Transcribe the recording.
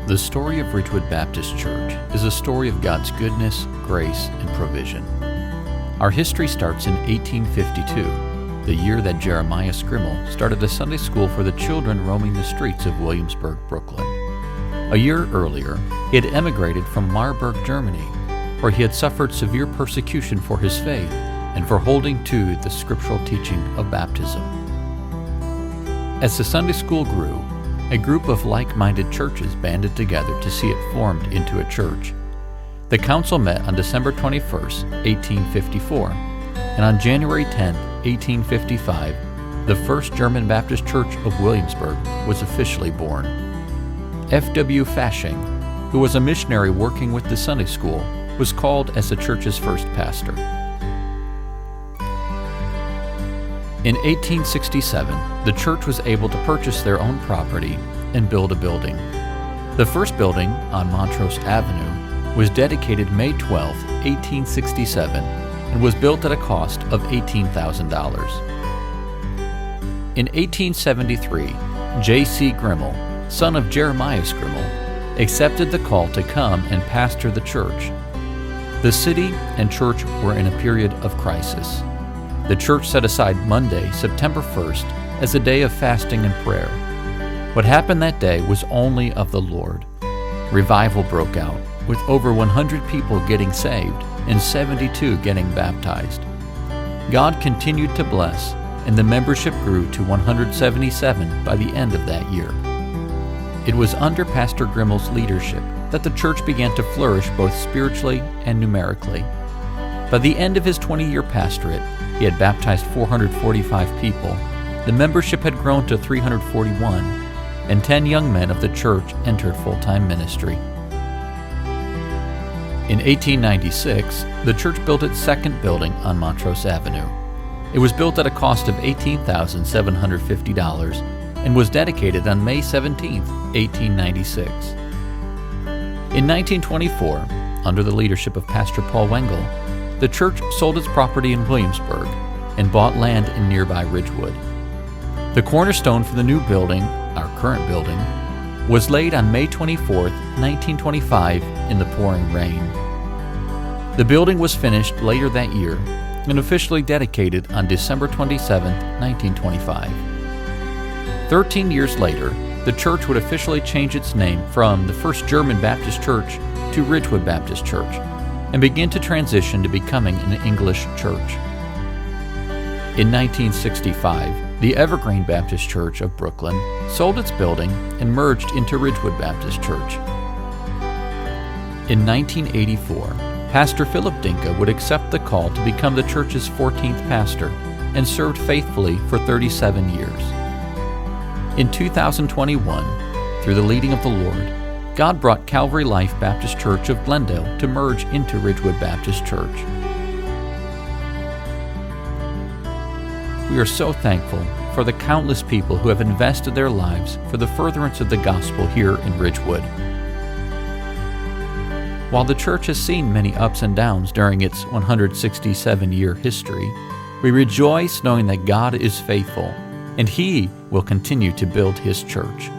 The story of Ridgewood Baptist Church is a story of God's goodness, grace, and provision. Our history starts in 1852, the year that Jeremiah Scrimmel started a Sunday school for the children roaming the streets of Williamsburg, Brooklyn. A year earlier, he had emigrated from Marburg, Germany, where he had suffered severe persecution for his faith and for holding to the scriptural teaching of baptism. As the Sunday school grew, a group of like-minded churches banded together to see it formed into a church. The council met on December 21, 1854, and on January 10, 1855, the First German Baptist Church of Williamsburg was officially born. F.W. Fasching, who was a missionary working with the Sunday school, was called as the church's first pastor. In 1867, the church was able to purchase their own property and build a building. The first building on Montrose Avenue was dedicated May 12, 1867, and was built at a cost of $18,000. In 1873, J.C. Grimmel, son of Jeremiah Scrimmel, accepted the call to come and pastor the church. The city and church were in a period of crisis. The church set aside Monday, September 1st, as a day of fasting and prayer. What happened that day was only of the Lord. Revival broke out, with over 100 people getting saved and 72 getting baptized. God continued to bless, and the membership grew to 177 by the end of that year. It was under Pastor Grimmel's leadership that the church began to flourish both spiritually and numerically. By the end of his 20-year pastorate, he had baptized 445 people, the membership had grown to 341, and 10 young men of the church entered full-time ministry. In 1896, the church built its second building on Montrose Avenue. It was built at a cost of $18,750 and was dedicated on May 17, 1896. In 1924, under the leadership of Pastor Paul Wengel, the church sold its property in Williamsburg and bought land in nearby Ridgewood. The cornerstone for the new building, our current building, was laid on May 24, 1925, in the pouring rain. The building was finished later that year and officially dedicated on December 27, 1925. 13 years later, the church would officially change its name from the First German Baptist Church to Ridgewood Baptist Church, and begin to transition to becoming an English church. In 1965, the Evergreen Baptist Church of Brooklyn sold its building and merged into Ridgewood Baptist Church. In 1984, Pastor Philip Dinka would accept the call to become the church's 14th pastor and served faithfully for 37 years. In 2021, through the leading of the Lord, God brought Calvary Life Baptist Church of Glendale to merge into Ridgewood Baptist Church. We are so thankful for the countless people who have invested their lives for the furtherance of the gospel here in Ridgewood. While the church has seen many ups and downs during its 167-year history, we rejoice knowing that God is faithful, and He will continue to build His church.